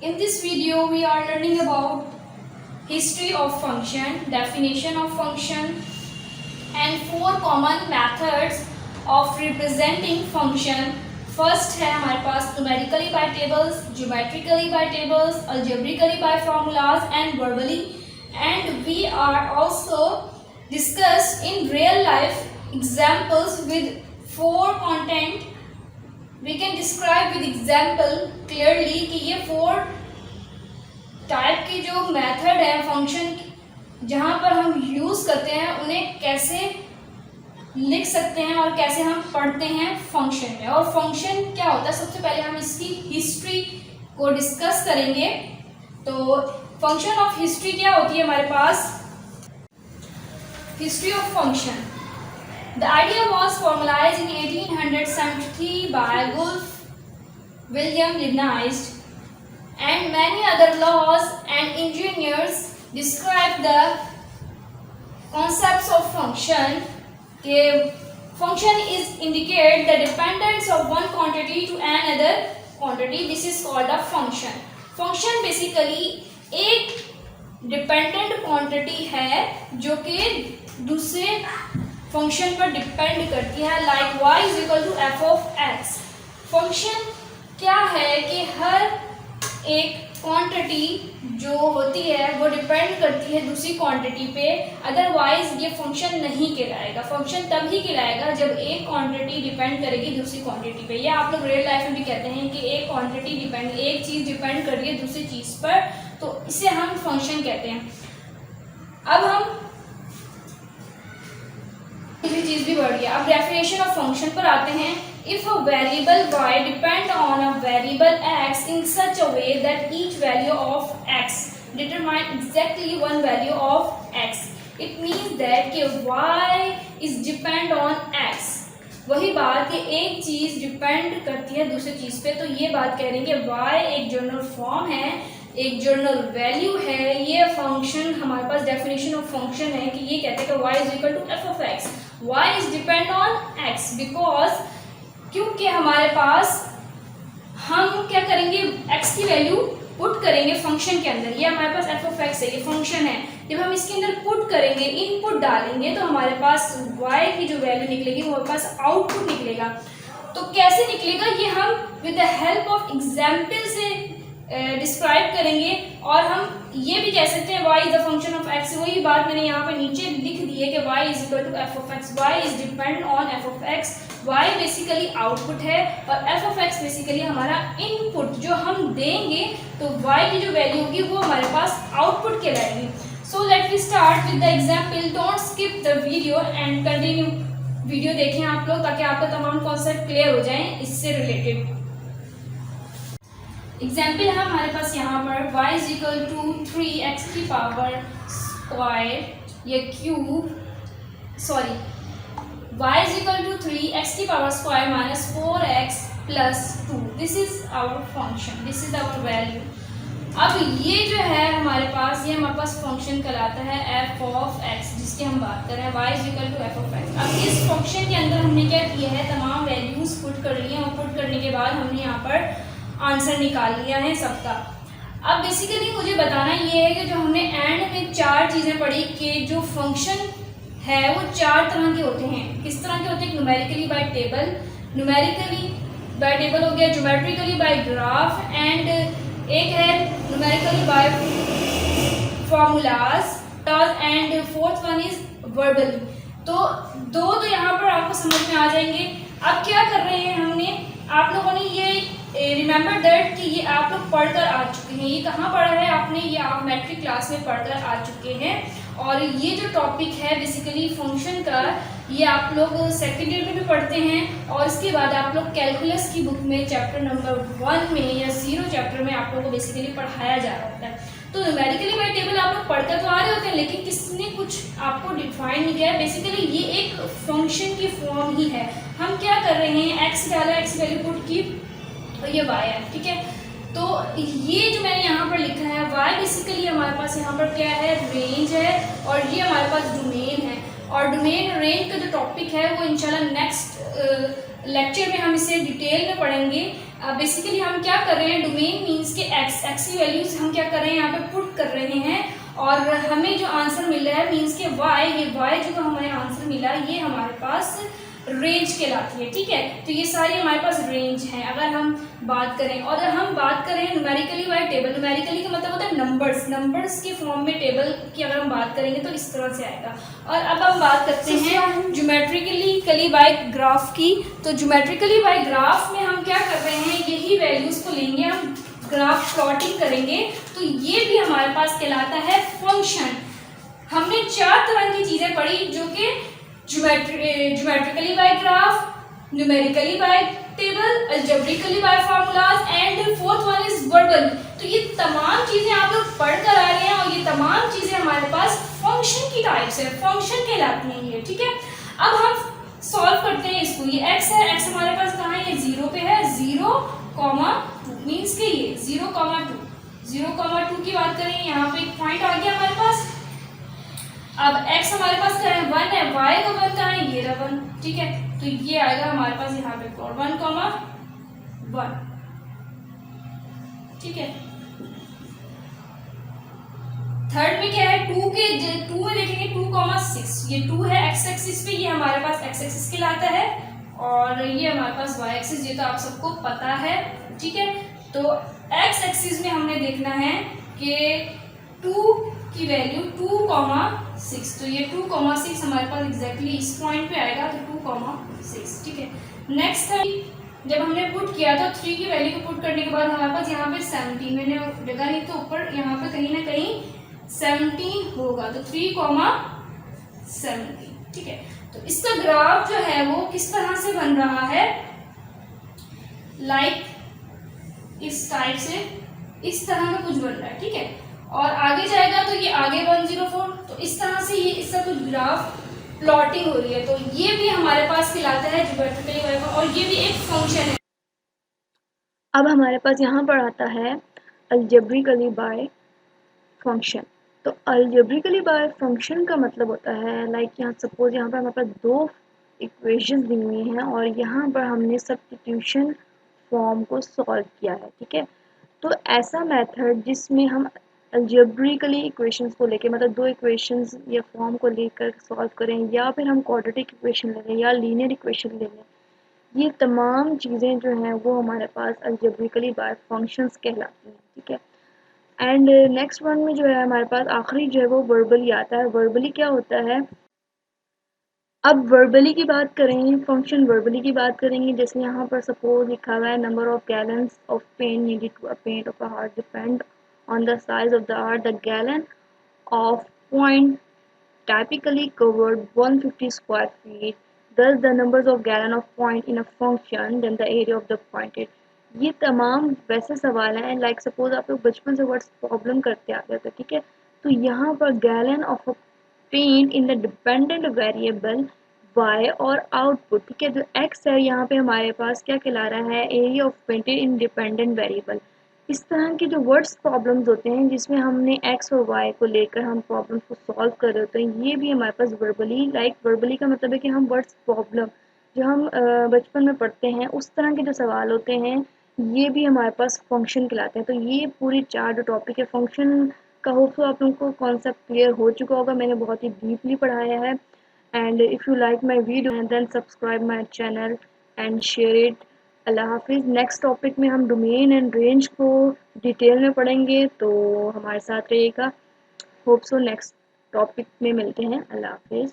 In this video, we are learning about history of function, definition of function, and four common methods of representing function. First है हमारे पास numerically by tables, geometrically by tables, algebraically by formulas and verbally. And we are also discuss in real life examples with four content. We can describe with example clearly कि ये four type के जो method है function जहाँ पर हम use करते हैं उन्हें कैसे लिख सकते हैं और कैसे हम पढ़ते हैं फंक्शन में. और फंक्शन क्या होता है, सबसे पहले हम इसकी हिस्ट्री को डिस्कस करेंगे. तो फंक्शन ऑफ हिस्ट्री क्या होती है हमारे पास. History of function. The idea was formalized in 1873 by Wolf William Leibniz and many other laws and engineers describe the concepts of function. Function is indicate the dependence of one quantity to another quantity. This is called a function. Function basically एक dependent quantity है जो कि दूसरे function पर depend करती है. Like y is equal to f of x. Function क्या है कि हर एक क्वांटिटी जो होती है वो डिपेंड करती है दूसरी क्वांटिटी पे. अदरवाइज ये फंक्शन नहीं कहलाएगा. फंक्शन तब ही कहलाएगा जब एक क्वांटिटी डिपेंड करेगी दूसरी क्वांटिटी पे. या आप लोग रियल लाइफ में भी कहते हैं कि एक क्वांटिटी डिपेंड, एक चीज़ डिपेंड कर रही है दूसरी चीज़ पर, तो इसे हम फंक्शन कहते हैं. अब हम दूसरी चीज़ भी बढ़ गया. अब डेफिनेशन ऑफ फंक्शन पर आते हैं. If a variable y depend on a variable x in such a way that each value of x determine exactly one value of x, it means that कि y is depend on x. वही बात कि एक चीज़ depend करती है दूसरी चीज़ पे. तो ये बात कह रहे हैं कि y एक जनरल फॉर्म है, एक जनरल वैल्यू है. ये फंक्शन हमारे पास डेफिनेशन ऑफ फंक्शन है कि ये कहते हैं कि y is equal to f of x. y is depend on x because क्योंकि हमारे पास हम क्या करेंगे, x की वैल्यू पुट करेंगे फंक्शन के अंदर. ये हमारे पास f of x है, ये फंक्शन है. जब हम इसके अंदर पुट करेंगे, इनपुट डालेंगे, तो हमारे पास y की जो वैल्यू निकलेगी वो हमारे पास आउटपुट निकलेगा. तो कैसे निकलेगा ये हम with the help of example से डिस्क्राइब करेंगे. और हम ये भी कह सकते हैं y is the function of x. वही बात मैंने यहाँ पे नीचे लिख दी है कि y is equal to f of x. y is depend on f of x. y basically output है और f of x बेसिकली हमारा इनपुट. जो हम देंगे तो y की जो वैल्यू होगी वो हमारे पास आउटपुट कहलाएगी. So let we start with the example. Don't skip the video and continue. Video देखें आप लोग ताकि आपका तमाम कॉन्सेप्ट क्लियर हो जाए इससे रिलेटेड. एग्जाम्पल है हमारे पास यहाँ पर y is equal to 3x की पावर स्क्वायर या cube, sorry y is equal to 3x की power square minus 4x plus 2. This is our function, this is our value. अब ये जो है हमारे पास, ये हमारे पास फंक्शन कहलाता है f of x जिसकी हम बात कर रहे हैं. y is equal to f of x. अब इस फंक्शन के अंदर हमने क्या किया है, तमाम वैल्यूज पुट कर ली हैं और पुट करने के बाद हमने यहाँ पर आंसर निकाल लिया है सबका. अब बेसिकली मुझे बताना ये है कि जो हमने एंड में चार चीज़ें पढ़ी कि जो फंक्शन है वो चार तरह के होते हैं. किस तरह के होते हैं, numerically by table, numerically by table हो गया, ज्योमेट्रिकली बाय ग्राफ, एंड एक है numerically by formulas, and fourth one is verbally. तो दो तो यहाँ पर आपको समझ में आ जाएंगे. अब क्या कर रहे हैं हमने, आप लोगों ने ये रिमेंबर दैट कि ये आप लोग पढ़कर आ चुके हैं. ये कहाँ पढ़ा है आपने, ये आप मैट्रिक क्लास में पढ़कर आ चुके हैं. और ये जो टॉपिक है बेसिकली फंक्शन का, ये आप लोग सेकेंड ईयर में भी पढ़ते हैं. और इसके बाद आप लोग कैलकुलस की बुक में चैप्टर नंबर 1 में या 0 चैप्टर में आप लोगों को बेसिकली पढ़ाया जा रहा होता है. तो न्यूमेरिकली बाय टेबल आप लोग पढ़कर तो आ रहे होते हैं, लेकिन किसने कुछ आपको डिफाइन नहीं किया है. बेसिकली ये एक फंक्शन की फॉर्म ही है. हम क्या कर रहे हैं, एक्स डाला, एक्स वैल्यू पुट की, और ये y है, ठीक है. तो ये जो मैंने यहाँ पर लिखा है y बेसिकली हमारे पास यहाँ पर क्या है, रेंज है, और ये हमारे पास डोमेन है. और डोमेन रेंज का जो टॉपिक है वो इंशाल्लाह नेक्स्ट लेक्चर में हम इसे डिटेल में पढ़ेंगे. बेसिकली हम क्या कर रहे हैं, डोमेन मीन्स के एक्स, एक्स की वैल्यूज हम क्या कर रहे हैं यहाँ पे पुट कर रहे हैं और हमें जो आंसर मिल रहा है मीन्स के वाई, ये वाई जो हमें आंसर मिला ये हमारे पास रेंज कहलाती है। ठीक है, तो ये सारी हमारे पास रेंज है अगर हम बात करें। और अगर हम बात करें न्यूमेरिकली बाय टेबल, न्यूमेरिकली का मतलब होता है नंबर्स, नंबर्स के फॉर्म में टेबल की अगर हम बात करेंगे तो इस तरह से आएगा। और अब हम बात करते हैं ज्योमेट्रिकली बाय ग्राफ की। तो ज्योमेट्रिकली बाय ग्राफ में हम क्या कर रहे हैं, यही वैल्यूज को लेंगे, हम ग्राफ प्लॉटिंग करेंगे, तो ये भी हमारे पास कहलाता है फंक्शन। हमने 4 तरह की चीजें पढ़ी जो कि geometrically by graph, numerically by table, algebraically by formulas and fourth one is verbal. तो ये तमाम चीजें आप लोग पढ़ कर आ रहे हैं और ये तमाम चीजें हमारे पास फंक्शन की टाइप्स है, फंक्शन कहलाती हैं ये। ठीक है, अब हम सॉल्व करते हैं इसको। ये x है, x हमारे पास कहाँ है, ये 0 पे है, 0,2 मीन्स के ये 0,2, 0,2 की बात करें, यहाँ पे एक पॉइंट आ गया हमारे पास। अब x हमारे पास क्या है, 1 है, y का 1 कहाँ है, ये रहा 1। ठीक है, तो ये आएगा हमारे पास यहाँ पे 1,1। ठीक है, थर्ड में क्या है, 2 में देखेंगे 2,6, ये 2 है x एक्सिस पे, ये हमारे पास x एक्सिस कहलाता है और ये हमारे पास y एक्सिस, ये तो आप सबको पता है। ठीक है, तो x एक्सिस में हमने देखना है कि 2 की वैल्यू 2,6, तो ये 2,6 हमारे पास एग्जैक्टली इस पॉइंट पे आएगा, तो 2,6। ठीक है, नेक्स्ट है जब हमने पुट किया तो 3 की वैल्यू को पुट करने के बाद हमारे पास यहाँ पे 17, मैंने जगह नहीं तो ऊपर यहाँ पे कहीं ना कहीं 17 होगा, तो 3,17। ठीक है, तो इसका ग्राफ जो है वो किस तरह से बन रहा है, लाइक इस टाइप से, इस तरह का कुछ बन रहा है। ठीक है, और आगे जाएगा तो ये आगे 104, तो इस तरह से ये इसका कुछ ग्राफ प्लॉटिंग हो रही है, तो ये भी हमारे पास कहलाता है ज्योमेट्रिकली बाय, और ये भी एक फंक्शन है। अब हमारे पास यहाँ पर आता है अलजेब्रिकली बाय फंक्शन। तो अलजेब्रिकली बाय फंक्शन का मतलब होता है लाइक यहाँ सपोज यहाँ पर हमारे पास 2 इक्वेशंस दी हुई हैं और यहाँ पर हमने सब्स्टिट्यूशन फॉर्म को सॉल्व किया है। ठीक है, तो ऐसा मेथड जिसमें हम अलजेब्रिकली इक्वेशंस को लेके मतलब 2 इक्वेशंस या फॉर्म को लेकर सॉल्व करें, या फिर हम क्वाड्रेटिक इक्वेशन ले लें या लीनियर इक्वेशन ले लें, ये तमाम चीज़ें जो हैं वो हमारे पास अलजेब्रिकली बाय फंक्शंस कहलाती हैं। ठीक है, एंड नेक्स्ट वन में जो है हमारे पास आखिरी जो है वो वर्बली आता है। वर्बली क्या होता है, अब वर्बली की बात करें, फंक्शन वर्बली की बात करेंगे, जैसे यहाँ पर सपोज लिखा हुआ है number of gallons of paint needed to a paint of a heart depend on the size of the heart, the gallon of point typically covered 150 square feet, thus the numbers of gallon of point in a function then the area of the pointed। ये तमाम वैसे सवाल हैं like suppose आप लोग बचपन से words problem करते आते थे। ठीक है, तो यहाँ पर gallon of a paint in the dependent variable y और आउटपुट। ठीक है, जो x है यहाँ पे हमारे पास क्या कहला रहा है, area of painted in dependent variable. इस तरह के जो वर्ड्स प्रॉब्लम्स होते हैं जिसमें हमने x और y को लेकर हम प्रॉब्लम्स को सॉल्व कर रहे होते हैं, ये भी हमारे पास वर्बली, लाइक वर्बली का मतलब है कि हम वर्ड्स प्रॉब्लम जो हम बचपन में पढ़ते हैं उस तरह के जो सवाल होते हैं ये भी हमारे पास फंक्शन कहलाते हैं। तो ये पूरी 4 जो टॉपिक है फंक्शन का, होप सो आप लोगों को कॉन्सेप्ट क्लियर हो चुका होगा, मैंने बहुत ही डीपली पढ़ाया है। And if you like my video then subscribe my channel and share it. अल्लाह हाफिज़। नेक्स्ट टॉपिक में हम डोमेन एंड रेंज को डिटेल में पढ़ेंगे, तो हमारे साथ रहिएगा। होप सो नेक्स्ट टॉपिक में मिलते हैं। अल्लाह हाफिज़।